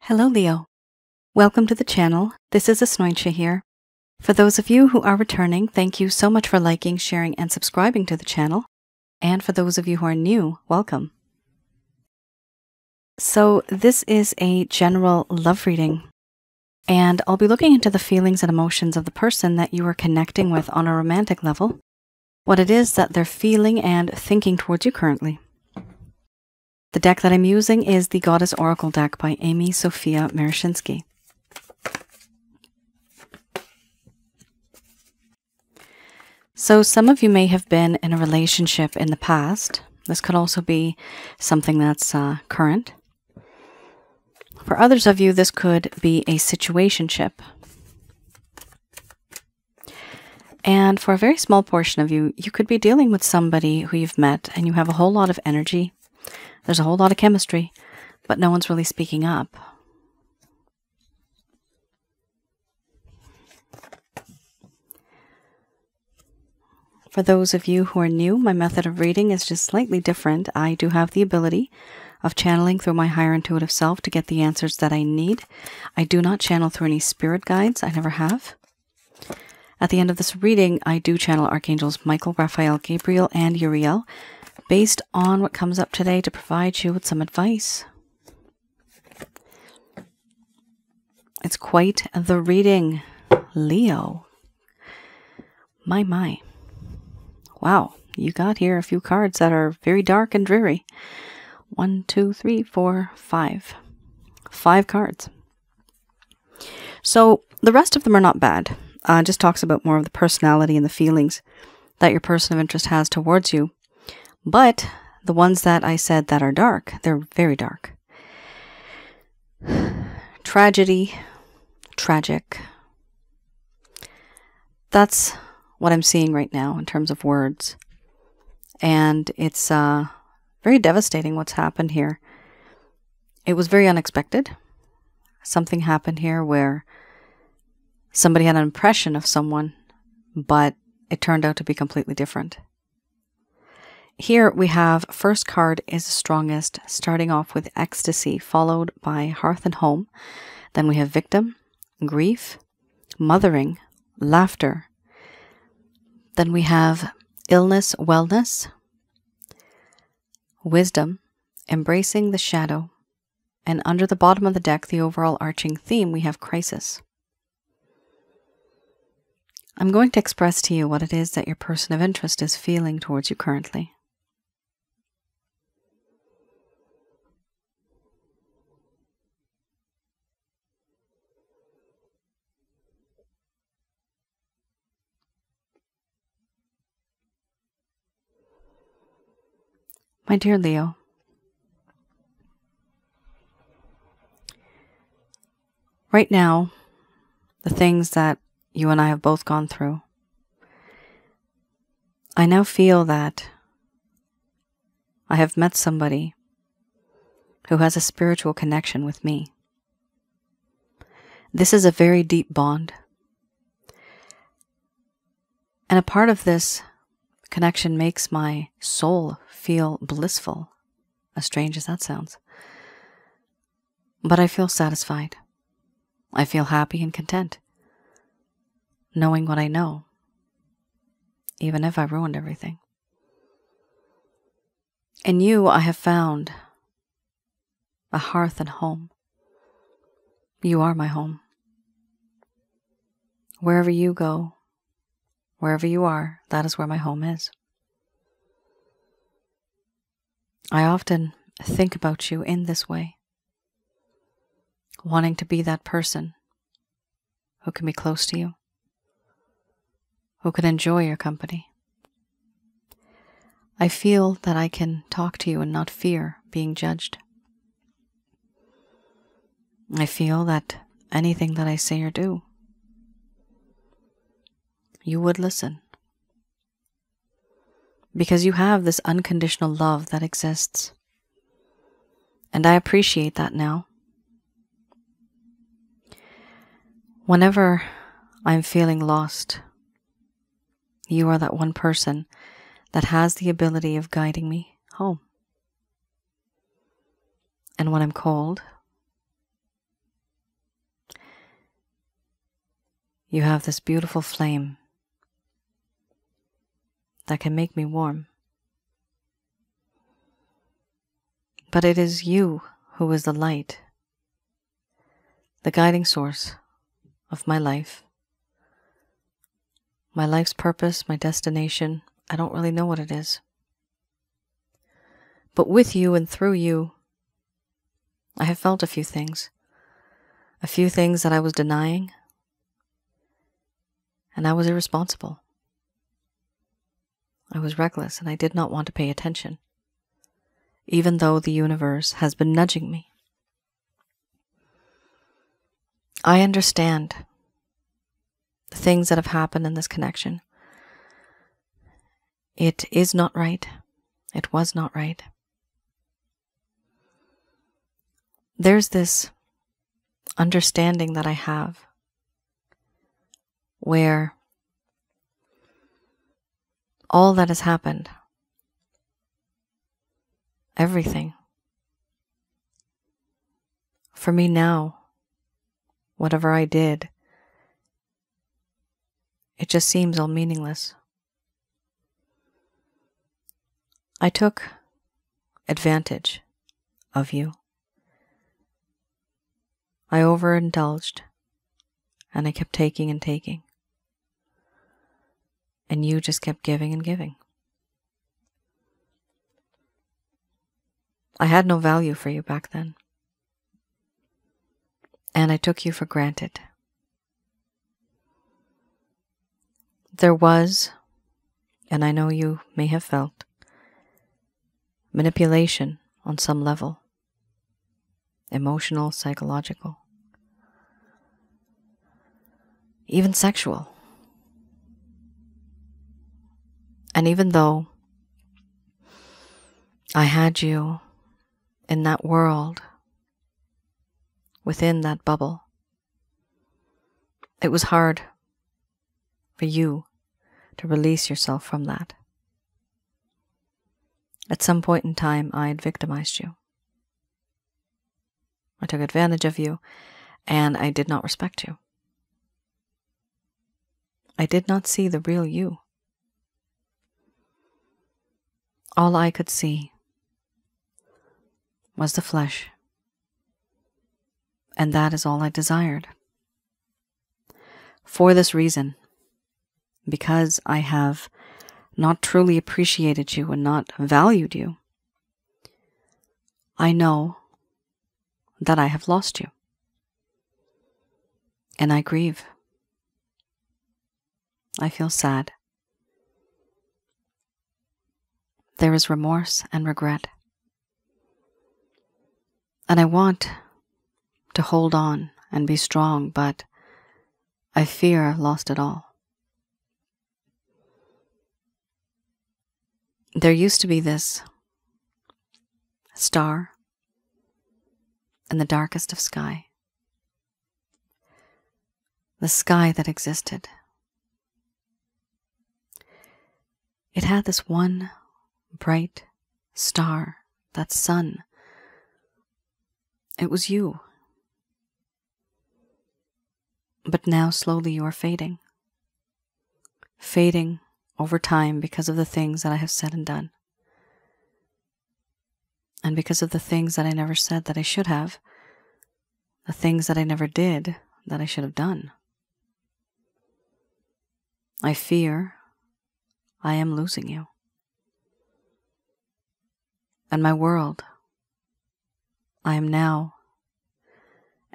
Hello, Leo. Welcome to the channel. This is Asnointia here. For those of you who are returning, thank you so much for liking, sharing, and subscribing to the channel. And for those of you who are new, welcome. So this is a general love reading, and I'll be looking into the feelings and emotions of the person that you are connecting with on a romantic level, what it is that they're feeling and thinking towards you currently. The deck that I'm using is the Goddess Oracle deck by Amy Sophia Marashinsky. So some of you may have been in a relationship in the past. This could also be something that's current. For others of you, this could be a situationship. And for a very small portion of you, you could be dealing with somebody who you've met and you have a whole lot of energy. There's a whole lot of chemistry, but no one's really speaking up. For those of you who are new, my method of reading is just slightly different. I do have the ability of channeling through my higher intuitive self to get the answers that I need. I do not channel through any spirit guides. I never have. At the end of this reading, I do channel Archangels Michael, Raphael, Gabriel, and Uriel, based on what comes up today to provide you with some advice. It's quite the reading, Leo. My. Wow, you got here a few cards that are very dark and dreary. 1, 2, 3, 4, 5. 5 cards. So the rest of them are not bad. It just talks about more of the personality and the feelings that your person of interest has towards you. But the ones that I said that are dark, they're very dark. Tragedy, tragic. That's what I'm seeing right now in terms of words. And it's very devastating what's happened here. It was very unexpected. Something happened here where somebody had an impression of someone, but it turned out to be completely different. Here we have first card is the strongest, starting off with ecstasy, followed by hearth and home. Then we have victim, grief, mothering, laughter. Then we have illness, wellness, wisdom, embracing the shadow. And under the bottom of the deck, the overall arching theme, we have crisis. I'm going to express to you what it is that your person of interest is feeling towards you currently. My dear Leo, right now, the things that you and I have both gone through, I now feel that I have met somebody who has a spiritual connection with me. This is a very deep bond. And a part of this connection makes my soul feel blissful, as strange as that sounds. But I feel satisfied. I feel happy and content, knowing what I know, even if I ruined everything. In you, I have found a hearth and home. You are my home. Wherever you go, wherever you are, that is where my home is. I often think about you in this way, wanting to be that person who can be close to you, who can enjoy your company. I feel that I can talk to you and not fear being judged. I feel that anything that I say or do, you would listen. Because you have this unconditional love that exists. And I appreciate that now. Whenever I'm feeling lost, you are that one person that has the ability of guiding me home. And when I'm cold, You have this beautiful flame that can make me warm. But it is you who is the light, the guiding source of my life. My life's purpose, my destination, I don't really know what it is. But with you and through you, I have felt a few things that I was denying, and I was irresponsible. I was reckless, and I did not want to pay attention, even though the universe has been nudging me. I understand the things that have happened in this connection. It is not right. It was not right. There's this understanding that I have where all that has happened, everything, for me now, whatever I did, it just seems all meaningless. I took advantage of you. I overindulged, and I kept taking and taking. And you just kept giving and giving. I had no value for you back then. And I took you for granted. There was, and I know you may have felt, manipulation on some level. Emotional, psychological, even sexual. And even though I had you in that world, within that bubble, it was hard for you to release yourself from that. At some point in time, I had victimized you. I took advantage of you, and I did not respect you. I did not see the real you. All I could see was the flesh, and that is all I desired. For this reason, because I have not truly appreciated you and not valued you, I know that I have lost you, and I grieve. I feel sad. There is remorse and regret, and I want to hold on and be strong, but I fear I've lost it all. There used to be this star in the darkest of sky. The sky that existed. It had this one bright star, that sun. It was you. But now slowly you are fading. Fading over time because of the things that I have said and done. And because of the things that I never said that I should have, the things that I never did that I should have done. I fear I am losing you. And my world, I am now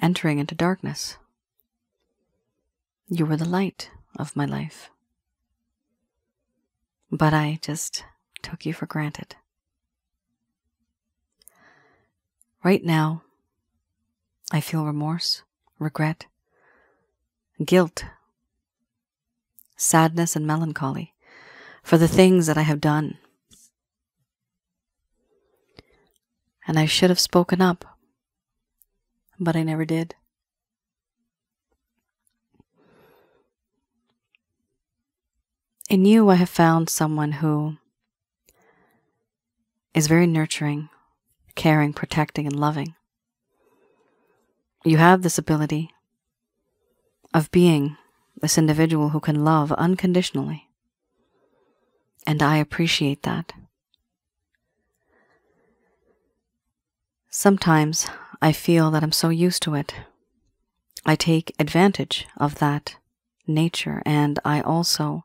entering into darkness. You were the light of my life. But I just took you for granted. Right now, I feel remorse, regret, guilt, sadness, and melancholy for the things that I have done. And I should have spoken up, but I never did. In you, I have found someone who is very nurturing, caring, protecting, and loving. You have this ability of being this individual who can love unconditionally. And I appreciate that. Sometimes I feel that I'm so used to it. I take advantage of that nature, and I also,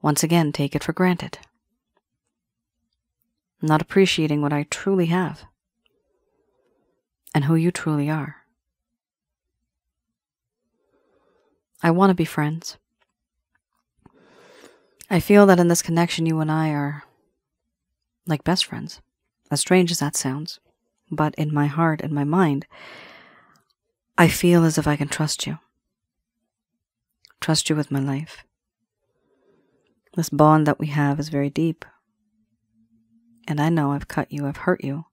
once again, take it for granted. Not appreciating what I truly have and who you truly are. I want to be friends. I feel that in this connection, you and I are like best friends, as strange as that sounds. But in my heart and my mind, I feel as if I can trust you. Trust you with my life. This bond that we have is very deep. And I know I've cut you, I've hurt you.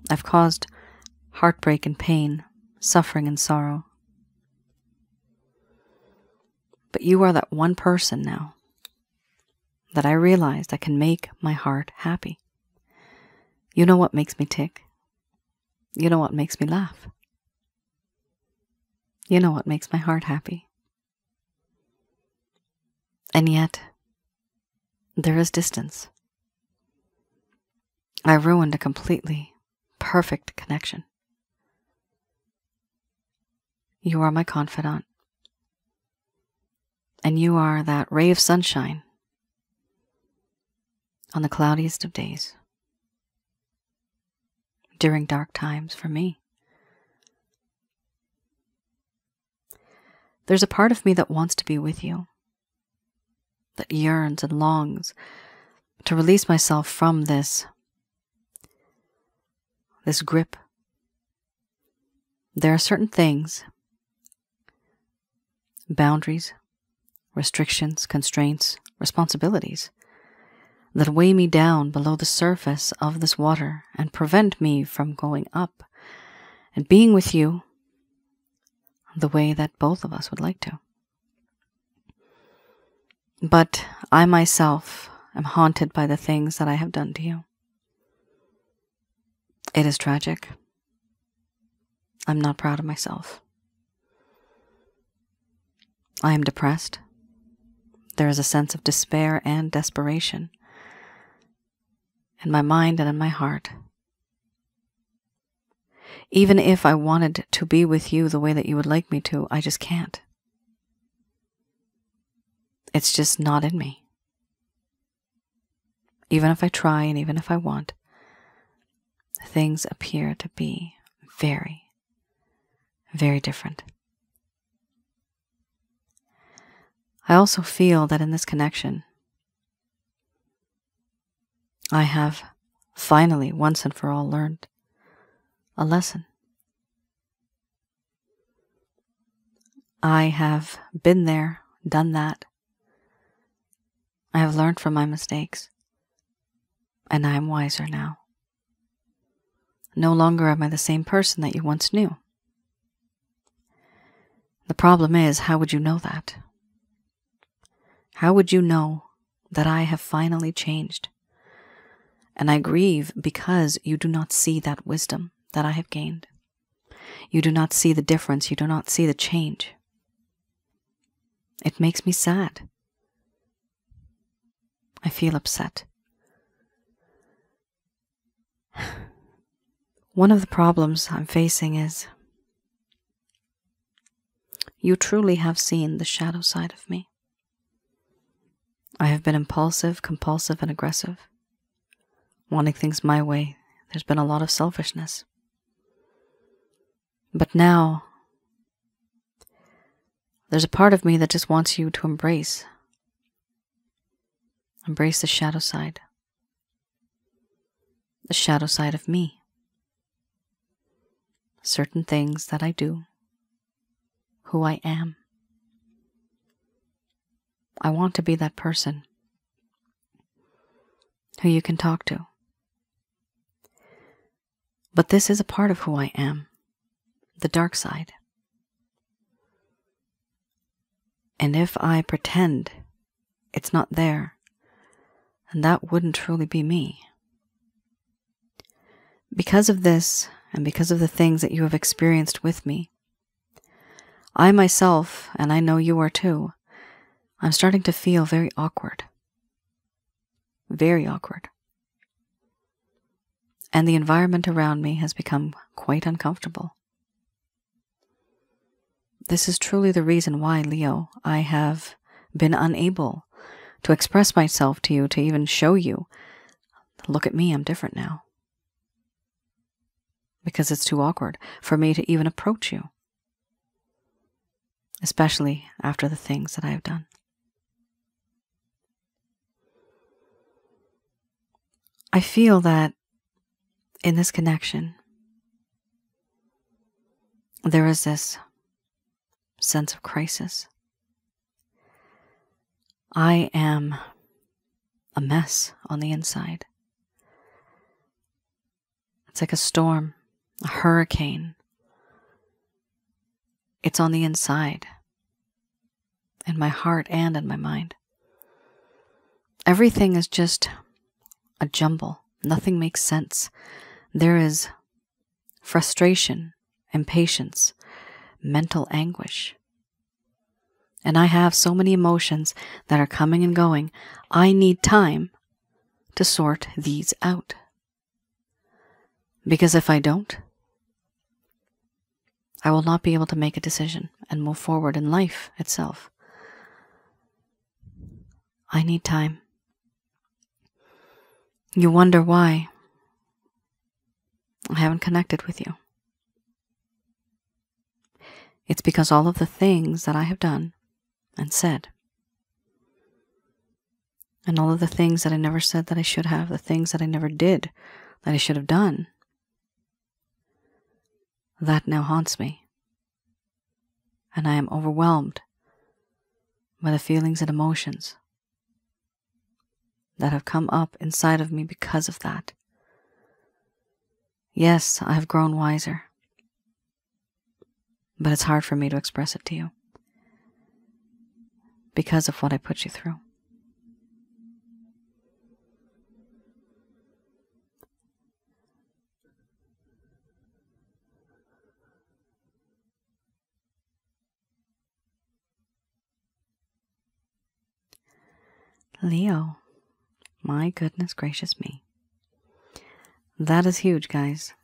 I've caused heartbreak and pain, suffering and sorrow. But you are that one person now that I realize that can make my heart happy. You know what makes me tick. You know what makes me laugh. You know what makes my heart happy. And yet, there is distance. I ruined a completely perfect connection. You are my confidant. And you are that ray of sunshine on the cloudiest of days. During dark times for me. There's a part of me that wants to be with you, that yearns and longs to release myself from this grip. There are certain things, boundaries, restrictions, constraints, responsibilities that weigh me down below the surface of this water and prevent me from going up and being with you the way that both of us would like to. But I myself am haunted by the things that I have done to you. It is tragic. I'm not proud of myself. I am depressed. There is a sense of despair and desperation in my mind and in my heart. Even if I wanted to be with you the way that you would like me to, I just can't. It's just not in me. Even if I try and even if I want, things appear to be very, very different. I also feel that in this connection, I have finally, once and for all, learned a lesson. I have been there, done that. I have learned from my mistakes, and I am wiser now. No longer am I the same person that you once knew. The problem is, how would you know that? How would you know that I have finally changed? And I grieve because you do not see that wisdom that I have gained. You do not see the difference. You do not see the change. It makes me sad. I feel upset. One of the problems I'm facing is you truly have seen the shadow side of me. I have been impulsive, compulsive, and aggressive. Wanting things my way. There's been a lot of selfishness. But now, there's a part of me that just wants you to embrace the shadow side. The shadow side of me. Certain things that I do. Who I am. I want to be that person who you can talk to. But this is a part of who I am, the dark side. And if I pretend it's not there, then that wouldn't truly be me. Because of this, and because of the things that you have experienced with me, I myself, and I know you are too, I'm starting to feel very awkward. Very awkward. And the environment around me has become quite uncomfortable. This is truly the reason why, Leo, I have been unable to express myself to you, to even show you, look at me, I'm different now. Because it's too awkward for me to even approach you. Especially after the things that I have done. I feel that in this connection, there is this sense of crisis. I am a mess on the inside. It's like a storm, a hurricane. It's on the inside, in my heart and in my mind. Everything is just a jumble. Nothing makes sense. There is frustration, impatience, mental anguish. And I have so many emotions that are coming and going. I need time to sort these out. Because if I don't, I will not be able to make a decision and move forward in life itself. I need time. You wonder why I haven't connected with you. It's because all of the things that I have done and said, and all of the things that I never said that I should have, the things that I never did that I should have done, that now haunts me. And I am overwhelmed by the feelings and emotions that have come up inside of me because of that. Yes, I have grown wiser, but it's hard for me to express it to you because of what I put you through. Leo, my goodness gracious me. That is huge, guys.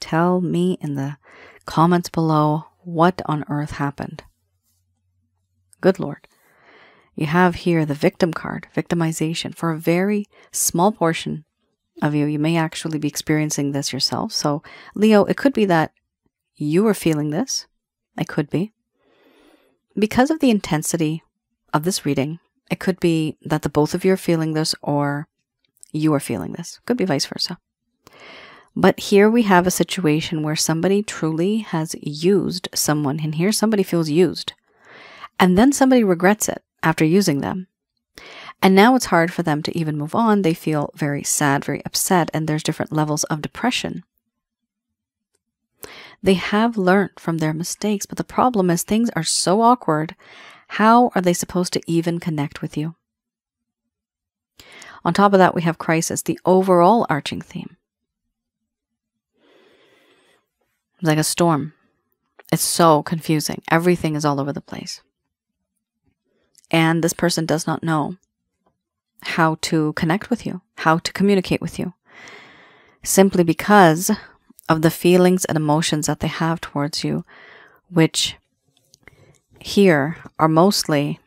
Tell me in the comments below what on earth happened. Good Lord. You have here the victim card, victimization. For a very small portion of you, you may actually be experiencing this yourself. So, Leo, it could be that you are feeling this. It could be. Because of the intensity of this reading, it could be that the both of you are feeling this or you are feeling this. Could be vice versa. But here we have a situation where somebody truly has used someone, and here somebody feels used. And then somebody regrets it after using them. And now it's hard for them to even move on. They feel very sad, very upset, and there's different levels of depression. They have learned from their mistakes, but the problem is things are so awkward. How are they supposed to even connect with you? On top of that, we have crisis, the overall arching theme. It's like a storm. It's so confusing. Everything is all over the place. And this person does not know how to connect with you, how to communicate with you, simply because of the feelings and emotions that they have towards you, which here are mostly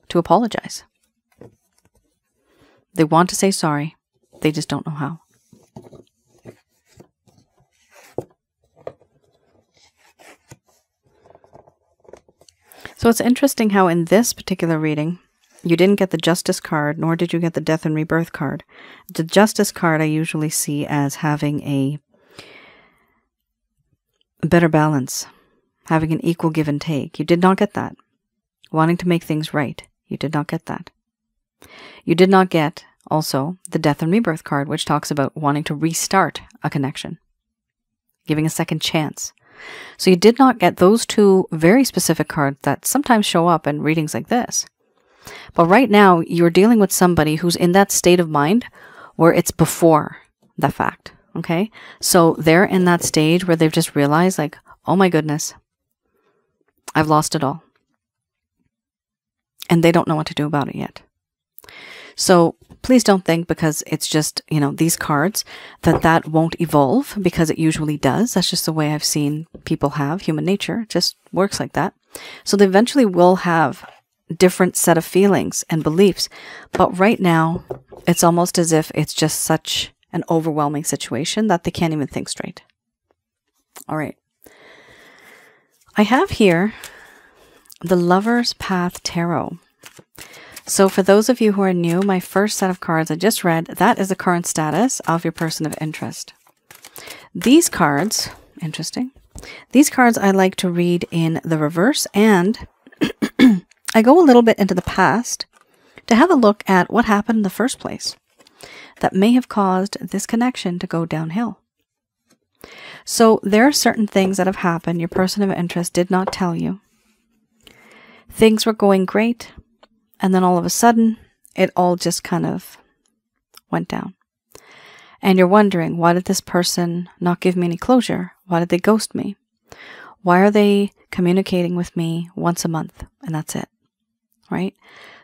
to apologize. They want to say sorry. They just don't know how. So it's interesting how in this particular reading, you didn't get the Justice card, nor did you get the Death and Rebirth card. The Justice card I usually see as having a better balance, having an equal give and take. You did not get that. Wanting to make things right. You did not get that. You did not get also the Death and Rebirth card, which talks about wanting to restart a connection, giving a second chance. So you did not get those two very specific cards that sometimes show up in readings like this. But right now, you're dealing with somebody who's in that state of mind where it's before the fact, okay? So they're in that stage where they've just realized, like, oh my goodness, I've lost it all. And they don't know what to do about it yet. So please don't think because it's just, these cards, that won't evolve, because it usually does. That's just the way I've seen people have. Human nature just works like that. So they eventually will have different set of feelings and beliefs. But right now, it's almost as if it's just such an overwhelming situation that they can't even think straight. All right. I have here the Lover's Path Tarot. So for those of you who are new, my first set of cards I just read, that is the current status of your person of interest. These cards, interesting. These cards I like to read in the reverse, and I go a little bit into the past to have a look at what happened in the first place that may have caused this connection to go downhill. So there are certain things that have happened your person of interest did not tell you. Things were going great, and then all of a sudden, it all just kind of went down. And you're wondering, why did this person not give me any closure? Why did they ghost me? Why are they communicating with me once a month? And that's it, right?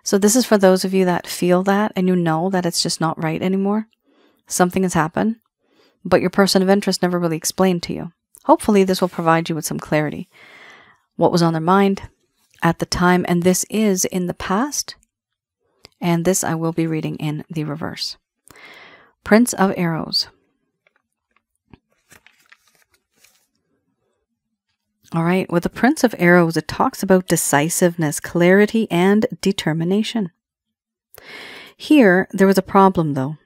So this is for those of you that feel that and you know that it's just not right anymore. Something has happened, but your person of interest never really explained to you. Hopefully this will provide you with some clarity. What was on their mind at the time, and this is in the past, and this I will be reading in the reverse. Prince of Arrows. All right, with the Prince of Arrows, it talks about decisiveness, clarity, and determination. Here, there was a problem, though.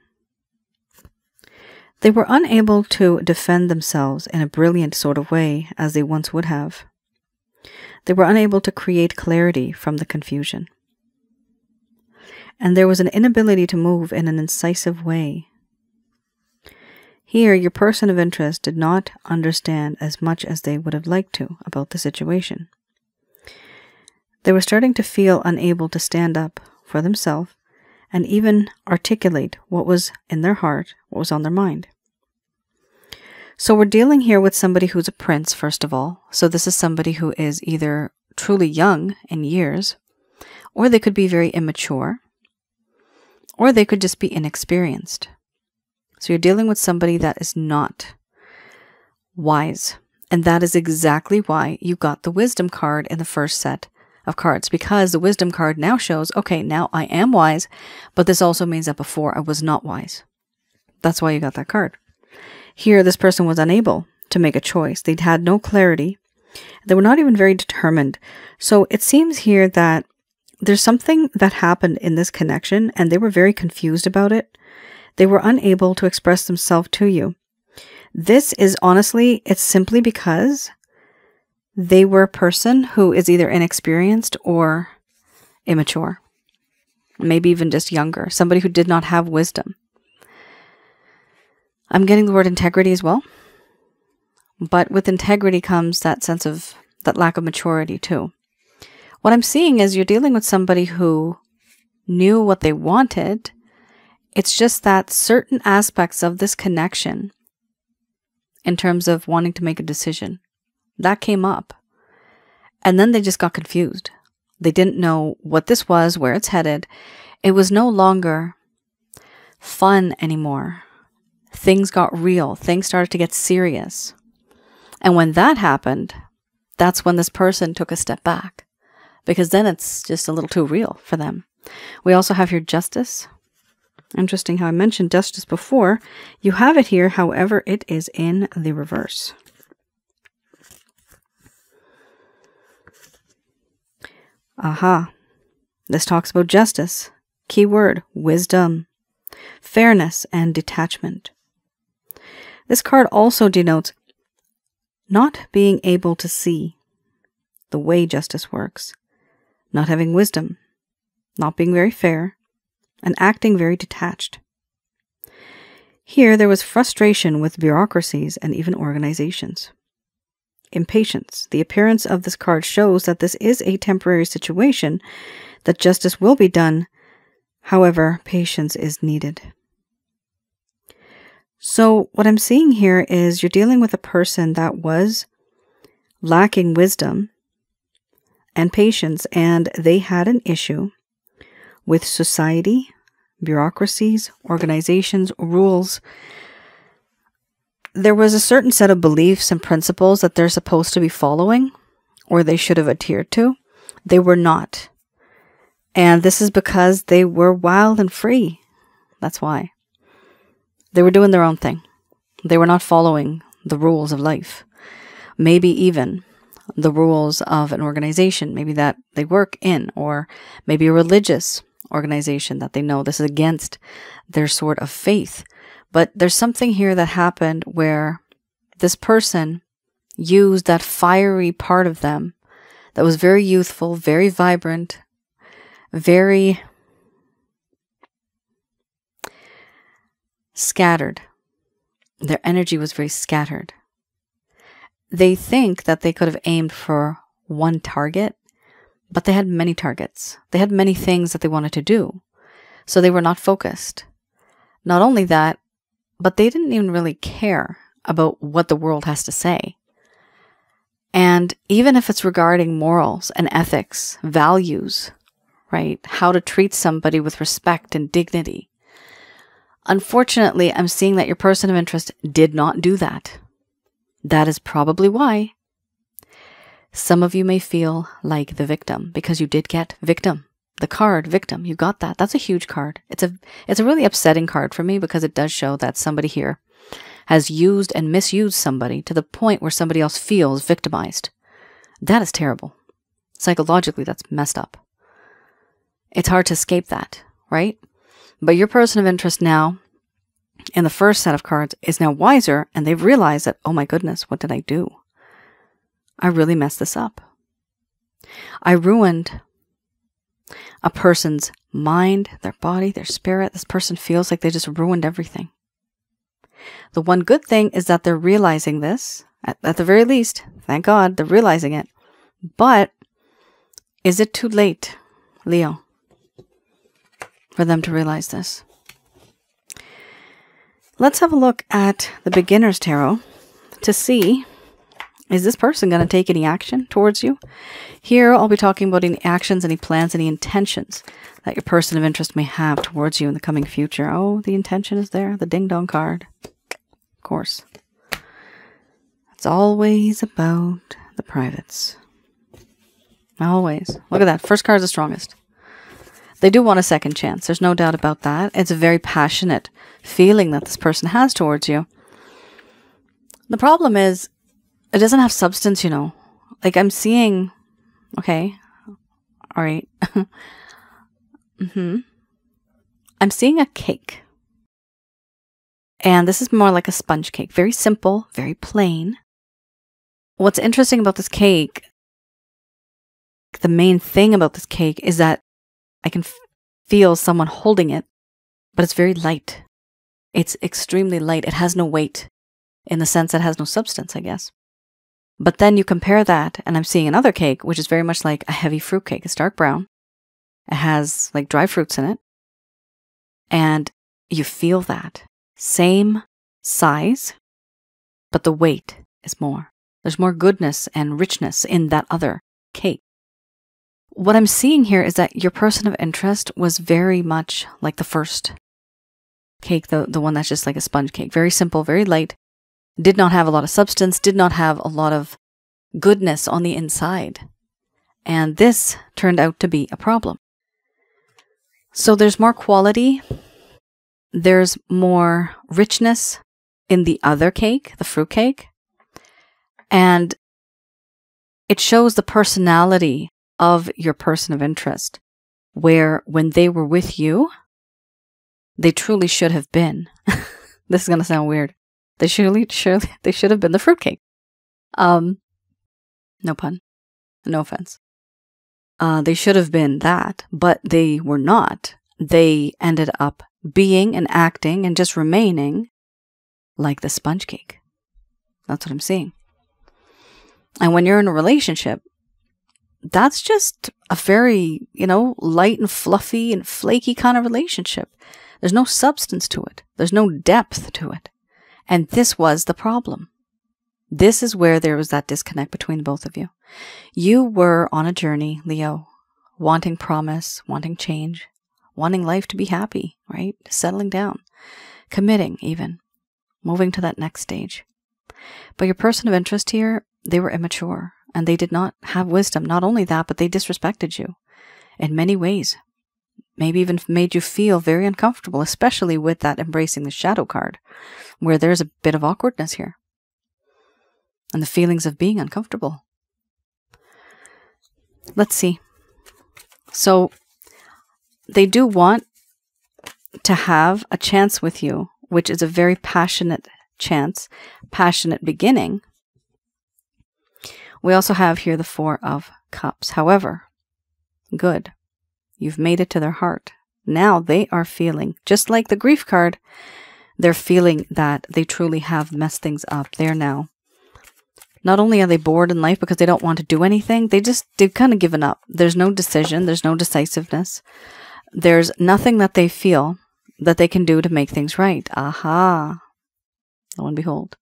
They were unable to defend themselves in a brilliant sort of way, as they once would have. They were unable to create clarity from the confusion. And there was an inability to move in an incisive way. Here, your person of interest did not understand as much as they would have liked to about the situation. They were starting to feel unable to stand up for themselves and even articulate what was in their heart, what was on their mind. So we're dealing here with somebody who's a prince, first of all. So this is somebody who is either truly young in years, or they could be very immature, or they could just be inexperienced. So you're dealing with somebody that is not wise. And that is exactly why you got the wisdom card in the first set of cards, because the wisdom card now shows, okay, now I am wise, but this also means that before I was not wise. That's why you got that card. Here, this person was unable to make a choice. They'd had no clarity. They were not even very determined. So it seems here that there's something that happened in this connection, and they were very confused about it. They were unable to express themselves to you. This is honestly, it's simply because they were a person who is either inexperienced or immature. Maybe even just younger. Somebody who did not have wisdom. I'm getting the word integrity as well. But with integrity comes that sense of, that lack of maturity too. What I'm seeing is you're dealing with somebody who knew what they wanted. It's just that certain aspects of this connection, in terms of wanting to make a decision, that came up. And then they just got confused. They didn't know what this was, where it's headed. It was no longer fun anymore. Things got real. Things started to get serious. And when that happened, that's when this person took a step back. Because then it's just a little too real for them. We also have here Justice. Interesting how I mentioned Justice before. You have it here, however, it is in the reverse. Aha. This talks about justice. Keyword, wisdom, fairness, and detachment. This card also denotes not being able to see the way justice works, not having wisdom, not being very fair, and acting very detached. Here there was frustration with bureaucracies and even organizations. Impatience. The appearance of this card shows that this is a temporary situation, that justice will be done. However, patience is needed. So what I'm seeing here is you're dealing with a person that was lacking wisdom, and patience, and they had an issue with society, bureaucracies, organizations, rules. There was a certain set of beliefs and principles that they're supposed to be following, or they should have adhered to. They were not. And this is because they were wild and free. That's why. They were doing their own thing. They were not following the rules of life. Maybe even the rules of an organization, maybe that they work in, or maybe a religious organization that they know this is against their sort of faith. But there's something here that happened where this person used that fiery part of them that was very youthful, very vibrant, very scattered. Their energy was very scattered. They think that they could have aimed for one target, but they had many targets. They had many things that they wanted to do. So they were not focused. Not only that, but they didn't even really care about what the world has to say. And even if it's regarding morals and ethics, values, right? How to treat somebody with respect and dignity. Unfortunately, I'm seeing that your person of interest did not do that. That is probably why some of you may feel like the victim, because you did get victim. The card, victim, you got that. That's a huge card. It's a really upsetting card for me because it does show that somebody here has used and misused somebody to the point where somebody else feels victimized. That is terrible. Psychologically, that's messed up. It's hard to escape that, right? But your person of interest now, in the first set of cards, is now wiser, and they've realized that, oh my goodness, what did I do? I really messed this up. I ruined a person's mind, their body, their spirit. This person feels like they just ruined everything. The one good thing is that they're realizing this. At the very least, thank God, they're realizing it. But is it too late, Leo, for them to realize this? Let's have a look at the Beginner's Tarot to see, is this person going to take any action towards you? Here, I'll be talking about any actions, any plans, any intentions that your person of interest may have towards you in the coming future. Oh, the intention is there, the ding-dong card. Of course. It's always about the privates. Always. Look at that. First card is the strongest. They do want a second chance. There's no doubt about that. It's a very passionate feeling that this person has towards you. The problem is, it doesn't have substance, you know. Like I'm seeing, okay, all right. I'm seeing a cake. And this is more like a sponge cake. Very simple, very plain. What's interesting about this cake, the main thing about this cake is that I can feel someone holding it, but it's very light. It's extremely light. It has no weight in the sense that it has no substance, I guess. But then you compare that, and I'm seeing another cake, which is very much like a heavy fruit cake. It's dark brown. It has like dry fruits in it. And you feel that. Same size, but the weight is more. There's more goodness and richness in that other cake. What I'm seeing here is that your person of interest was very much like the first cake, the one that's just like a sponge cake. Very simple, very light. Did not have a lot of substance, did not have a lot of goodness on the inside. And this turned out to be a problem. So there's more quality. There's more richness in the other cake, the fruit cake. And it shows the personality of your person of interest, where when they were with you, they truly should have been. This is going to sound weird. They should have been the fruitcake. No pun. No offense. They should have been that, but they were not. They ended up being and acting and just remaining like the sponge cake. That's what I'm seeing. And when you're in a relationship, that's just a very, light and fluffy and flaky kind of relationship. There's no substance to it. There's no depth to it. And this was the problem. This is where there was that disconnect between the both of you. You were on a journey, Leo, wanting promise, wanting change, wanting life to be happy, right? Settling down, committing even, moving to that next stage. But your person of interest here, they were immature and they did not have wisdom. Not only that, but they disrespected you in many ways. Maybe even made you feel very uncomfortable, especially with that embracing the shadow card, where there's a bit of awkwardness here. And the feelings of being uncomfortable. Let's see. So they do want to have a chance with you, which is a very passionate chance, passionate beginning. We also have here the Four of Cups. However, good. You've made it to their heart. Now they are feeling, just like the grief card, they're feeling that they truly have messed things up. They're now, not only are they bored in life because they don't want to do anything, they've kind of given up. There's no decision. There's no decisiveness. There's nothing that they feel that they can do to make things right. Aha. Lo and behold.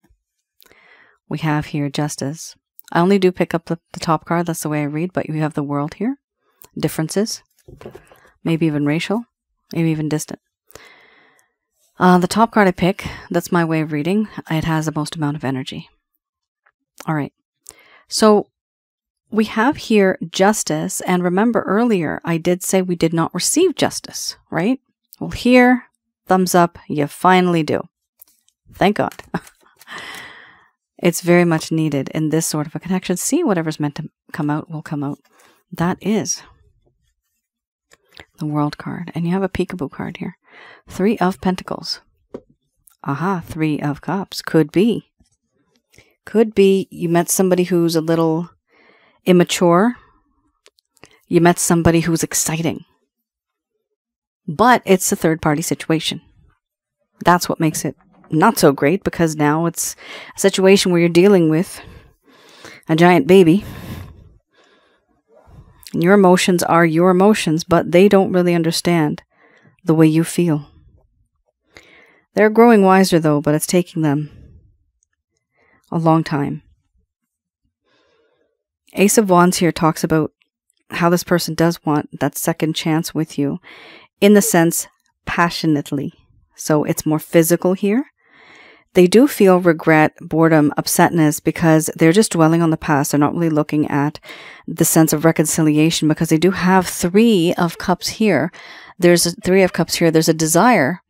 We have here Justice. I only do pick up the top card. That's the way I read, but you have the World here. Differences. Maybe even racial. Maybe even distant. The top card I pick, that's my way of reading. It has the most amount of energy. All right. So we have here justice. And remember earlier, I did say we did not receive justice, right? Well, here, thumbs up, you finally do. Thank God. It's very much needed in this sort of a connection. See, whatever's meant to come out will come out. That is the World card. And you have a peekaboo card here. Three of Pentacles. Aha, Three of Cups. Could be. Could be you met somebody who's a little immature. You met somebody who's exciting. But it's a third-party situation. That's what makes it not so great, because now it's a situation where you're dealing with a giant baby. And your emotions are your emotions, but they don't really understand the way you feel. They're growing wiser, though, but it's taking them a long time. Ace of Wands here talks about how this person does want that second chance with you, in the sense passionately. So it's more physical here. They do feel regret, boredom, upsetness, because they're just dwelling on the past. They're not really looking at the sense of reconciliation, because they do have Three of Cups here. There's a Three of Cups here. There's a desire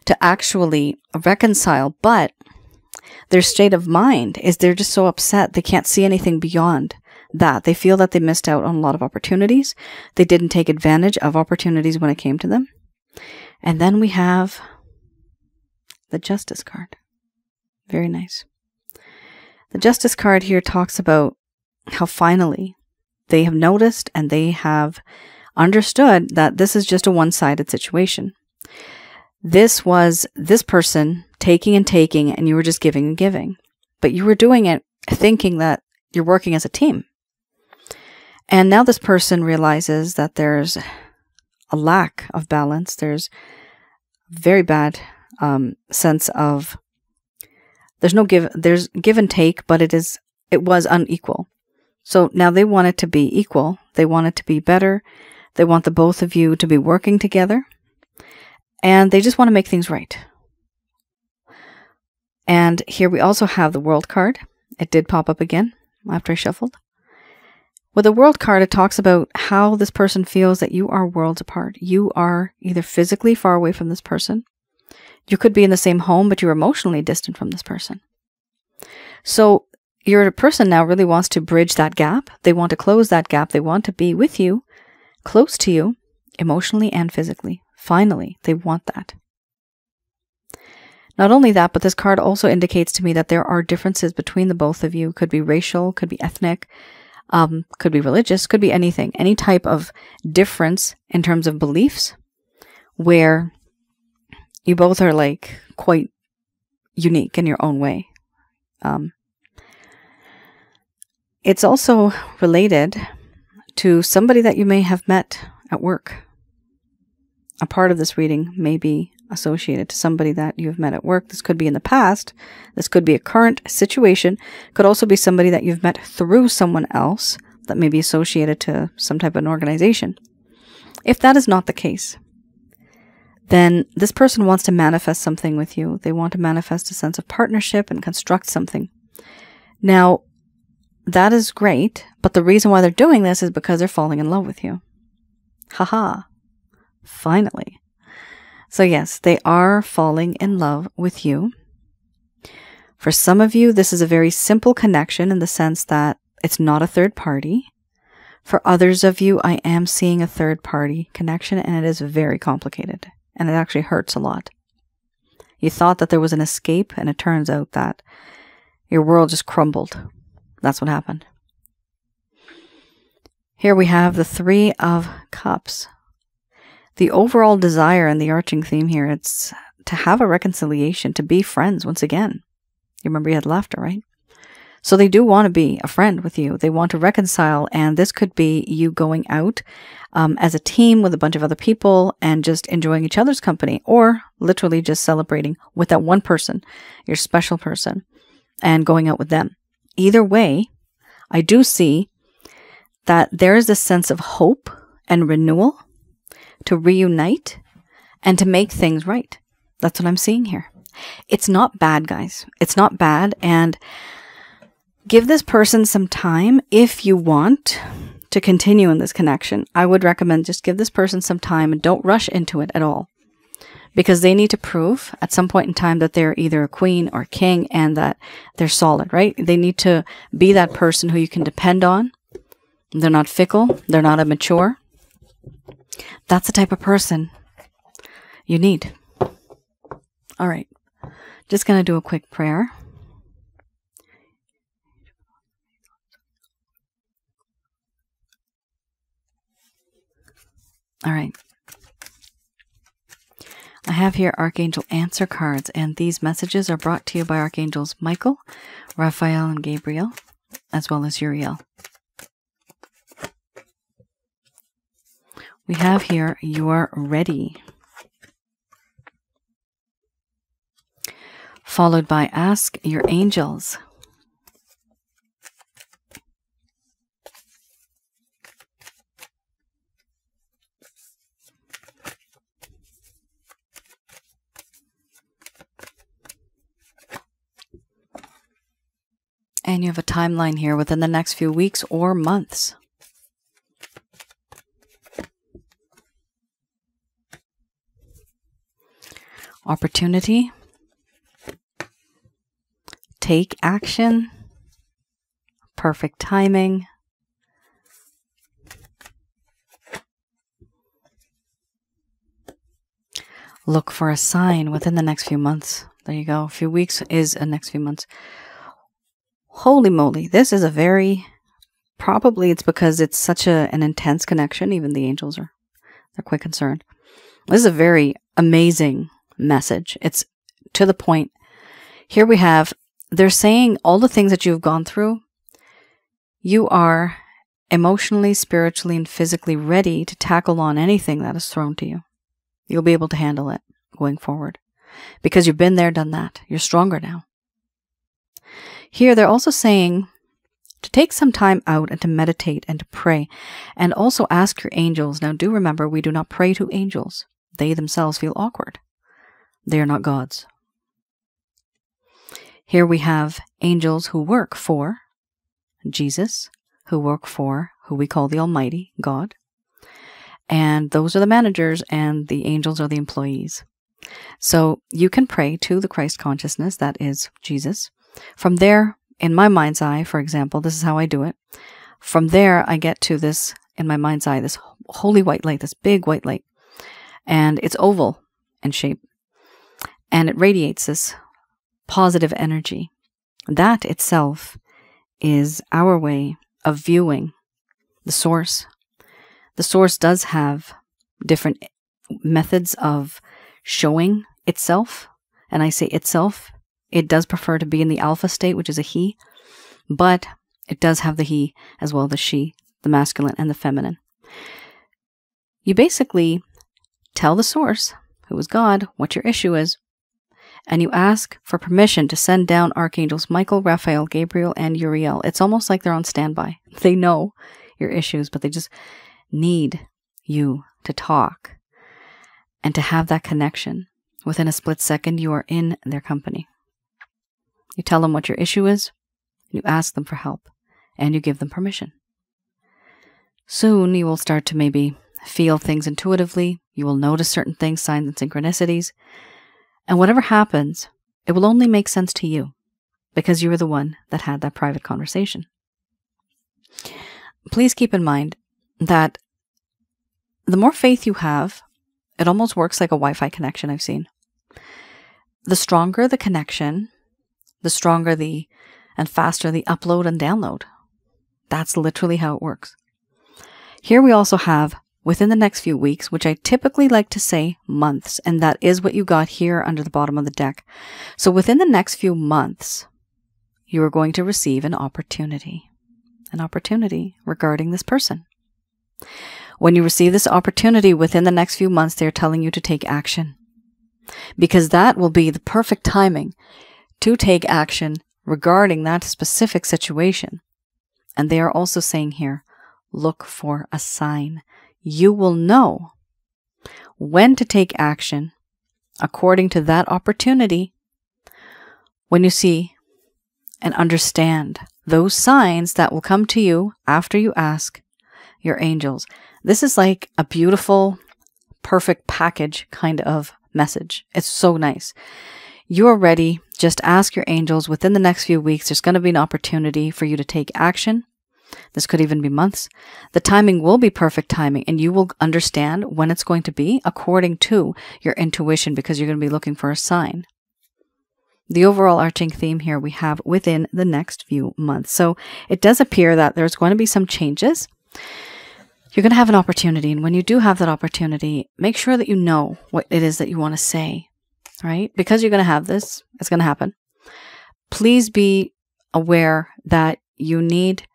to actually reconcile, but their state of mind is they're just so upset. They can't see anything beyond that. They feel that they missed out on a lot of opportunities. They didn't take advantage of opportunities when it came to them. And then we have the Justice card. Very nice. The Justice card here talks about how finally they have noticed and they have understood that this is just a one-sided situation. This was this person taking and taking, and you were just giving and giving. But you were doing it thinking that you're working as a team. And now this person realizes that there's a lack of balance. There's a very bad sense of there's give and take, but it was unequal. So now they want it to be equal. They want it to be better. They want the both of you to be working together. And they just want to make things right. And here we also have the World card. It did pop up again after I shuffled. With the World card, it talks about how this person feels that you are worlds apart. You are either physically far away from this person. You could be in the same home, but you're emotionally distant from this person. So your person now really wants to bridge that gap. They want to close that gap. They want to be with you, close to you, emotionally and physically. Finally, they want that. Not only that, but this card also indicates to me that there are differences between the both of you. Could be racial, could be ethnic, could be religious, could be anything. Any type of difference in terms of beliefs where you both are like quite unique in your own way. It's also related to somebody that you may have met at work. A part of this reading may be associated to somebody that you've met at work. This could be in the past. This could be a current situation. Could also be somebody that you've met through someone else that may be associated to some type of an organization. If that is not the case, then this person wants to manifest something with you. They want to manifest a sense of partnership and construct something. Now, that is great, but the reason why they're doing this is because they're falling in love with you. Haha. Finally. So yes, they are falling in love with you. For some of you, this is a very simple connection in the sense that it's not a third party. For others of you, I am seeing a third party connection, and it is very complicated. And it actually hurts a lot. You thought that there was an escape, and it turns out that your world just crumbled. That's what happened. Here we have the Three of Cups. The overall desire and the arching theme here, it's to have a reconciliation, to be friends once again. You remember you had laughter, right? So they do want to be a friend with you. They want to reconcile, and this could be you going out as a team with a bunch of other people and just enjoying each other's company, or literally just celebrating with that one person, your special person, and going out with them. Either way, I do see that there is a sense of hope and renewal to reunite and to make things right. That's what I'm seeing here. It's not bad, guys. It's not bad, and give this person some time if you want to continue in this connection. I would recommend just give this person some time and don't rush into it at all, because they need to prove at some point in time that they're either a queen or king and that they're solid, right? They need to be that person who you can depend on. They're not fickle. They're not immature. That's the type of person you need. All right. Just going to do a quick prayer. All right. I have here Archangel Answer cards, and these messages are brought to you by Archangels Michael, Raphael, and Gabriel, as well as Uriel. We have here, you are ready. Followed by ask your angels. And you have a timeline here within the next few weeks or months. Opportunity. Take action. Perfect timing. Look for a sign within the next few months. There you go. A few weeks is the next few months. Holy moly. This is a very, probably it's because it's such an intense connection. Even the angels they're quite concerned. This is a very amazing message. It's to the point. Here we have, they're saying all the things that you've gone through, you are emotionally, spiritually, and physically ready to tackle on anything that is thrown to you. You'll be able to handle it going forward because you've been there, done that. You're stronger now. Here, they're also saying to take some time out and to meditate and to pray and also ask your angels. Now, do remember, we do not pray to angels. They themselves feel awkward. They are not gods. Here we have angels who work for Jesus, who work for who we call the Almighty, God. And those are the managers, and the angels are the employees. So you can pray to the Christ consciousness, that is Jesus. From there, in my mind's eye, for example, this is how I do it. From there, I get to this, in my mind's eye, this holy white light, this big white light. And it's oval in shape. And it radiates this positive energy. That itself is our way of viewing the source. The source does have different methods of showing itself. And I say itself. It does prefer to be in the alpha state, which is a he. But it does have the he as well as the she, the masculine and the feminine. You basically tell the source, who is God, what your issue is, and you ask for permission to send down archangels Michael, Raphael, Gabriel, and Uriel. It's almost like they're on standby. They know your issues, but they just need you to talk and to have that connection. Within a split second, you are in their company. You tell them what your issue is, you ask them for help, and you give them permission. Soon, you will start to maybe feel things intuitively. You will notice certain things, signs and synchronicities. And whatever happens, it will only make sense to you because you were the one that had that private conversation. Please keep in mind that the more faith you have, it almost works like a Wi-Fi connection I've seen. The stronger the connection, the stronger and faster the upload and download. That's literally how it works. Here we also have within the next few weeks, which I typically like to say months, and that is what you got here under the bottom of the deck. So within the next few months, you are going to receive an opportunity regarding this person. When you receive this opportunity within the next few months, they're telling you to take action, because that will be the perfect timing to take action regarding that specific situation. And they are also saying here, look for a sign. You will know when to take action according to that opportunity when you see and understand those signs that will come to you after you ask your angels. This is like a beautiful, perfect package kind of message. It's so nice. You are ready. Just ask your angels within the next few weeks. There's going to be an opportunity for you to take action. This could even be months. The timing will be perfect timing, and you will understand when it's going to be according to your intuition, because you're going to be looking for a sign. The overall arching theme here we have within the next few months. So it does appear that there's going to be some changes. You're going to have an opportunity, and when you do have that opportunity, make sure that you know what it is that you want to say, right? Because you're going to have this, it's going to happen. Please be aware that you need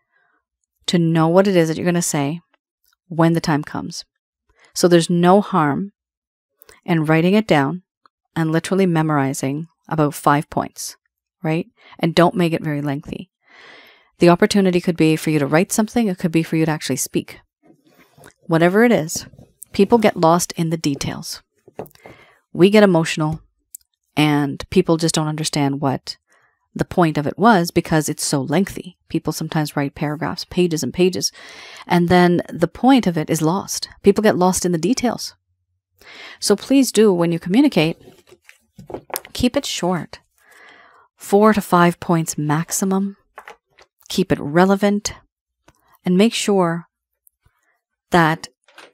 to know what it is that you're going to say when the time comes. So there's no harm in writing it down and literally memorizing about 5 points, right? And don't make it very lengthy. The opportunity could be for you to write something. It could be for you to actually speak. Whatever it is, people get lost in the details. We get emotional, and people just don't understand what the point of it was because it's so lengthy. People sometimes write paragraphs, pages and pages, and then the point of it is lost. People get lost in the details. So please do, when you communicate, keep it short. 4 to 5 points maximum. Keep it relevant, and make sure that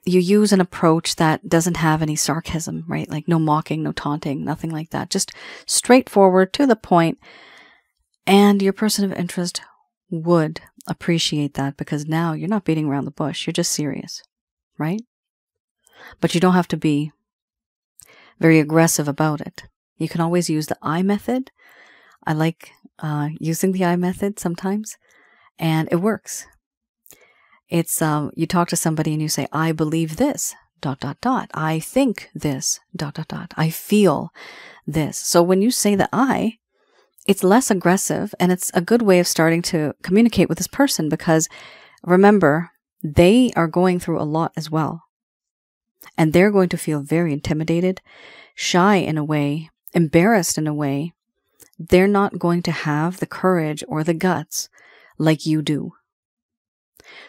you use an approach that doesn't have any sarcasm, right? Like no mocking, no taunting, nothing like that. Just straightforward, to the point. And your person of interest would appreciate that, because now you're not beating around the bush. You're just serious, right? But you don't have to be very aggressive about it. You can always use the I method. I like using the I method sometimes, and it works. It's, you talk to somebody and you say, I believe this, ... I think this, ... I feel this. So when you say the I, it's less aggressive, and it's a good way of starting to communicate with this person, because remember, they are going through a lot as well. And they're going to feel very intimidated, shy in a way, embarrassed in a way. They're not going to have the courage or the guts like you do.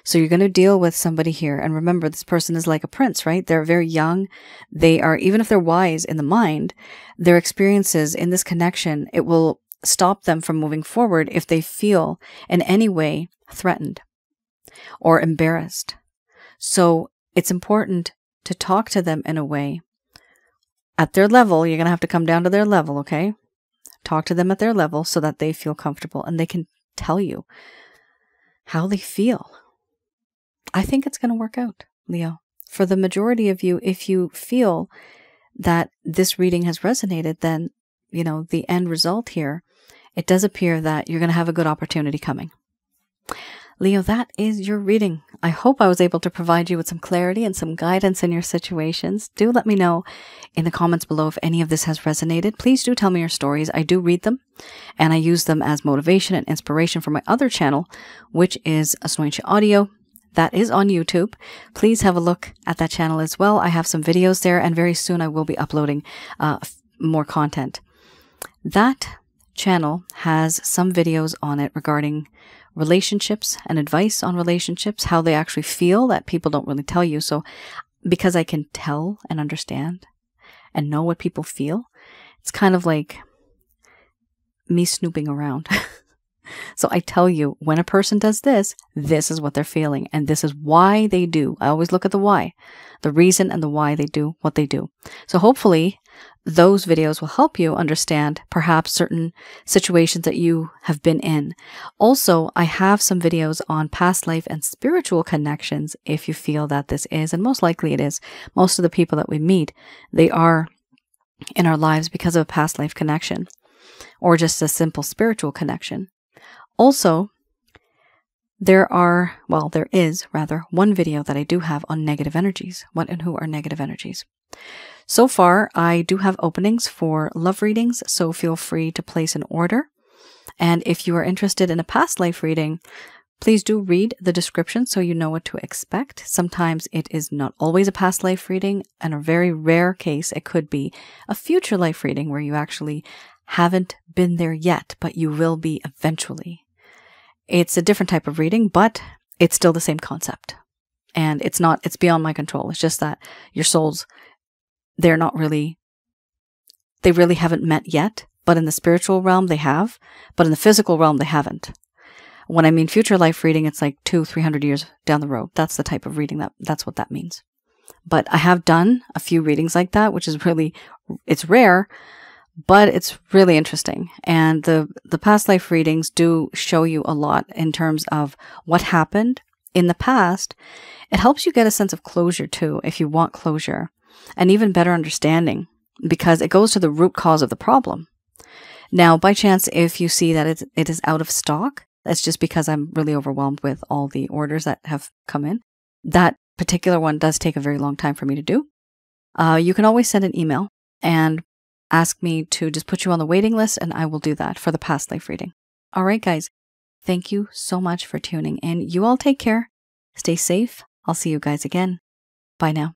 So you're going to deal with somebody here. And remember, this person is like a prince, right? They're very young. They are, even if they're wise in the mind, their experiences in this connection, it will stop them from moving forward if they feel in any way threatened or embarrassed. So it's important to talk to them in a way at their level. You're going to have to come down to their level, okay? Talk to them at their level so that they feel comfortable and they can tell you how they feel. I think it's going to work out, Leo. For the majority of you, if you feel that this reading has resonated, then, you know, the end result here, it does appear that you're going to have a good opportunity coming. Leo, that is your reading. I hope I was able to provide you with some clarity and some guidance in your situations. Do let me know in the comments below if any of this has resonated. Please do tell me your stories. I do read them, and I use them as motivation and inspiration for my other channel, which is Asnointia Audio. That is on YouTube. Please have a look at that channel as well. I have some videos there, and very soon I will be uploading more content. That channel has some videos on it regarding relationships and advice on relationships, how they actually feel that people don't really tell you. So because I can tell and understand and know what people feel, it's kind of like me snooping around. So I tell you, when a person does this, this is what they're feeling, and this is why they do. I always look at the why, the reason and the why they do what they do. So hopefully those videos will help you understand perhaps certain situations that you have been in. Also, I have some videos on past life and spiritual connections if you feel that this is, and most likely it is. Most of the people that we meet, they are in our lives because of a past life connection or just a simple spiritual connection. Also, there is one video that I do have on negative energies. What and who are negative energies? So far, I do have openings for love readings, so feel free to place an order. And if you are interested in a past life reading, please do read the description so you know what to expect. Sometimes it is not always a past life reading, and a very rare case, it could be a future life reading where you actually haven't been there yet, but you will be eventually. It's a different type of reading, but it's still the same concept. And it's beyond my control. It's just that your souls, they really haven't met yet, but in the spiritual realm they have, but in the physical realm they haven't. When I mean future life reading, it's like 200-300 years down the road. That's the type of reading that's what that means. But I have done a few readings like that, which is it's rare, but it's really interesting. And the past life readings do show you a lot in terms of what happened in the past. It helps you get a sense of closure too, if you want closure, and even better understanding, because it goes to the root cause of the problem. Now, by chance, if you see that it is out of stock, that's just because I'm really overwhelmed with all the orders that have come in. That particular one does take a very long time for me to do. You can always send an email and ask me to just put you on the waiting list, and I will do that for the past life reading. All right, guys. Thank you so much for tuning in. You all take care. Stay safe. I'll see you guys again. Bye now.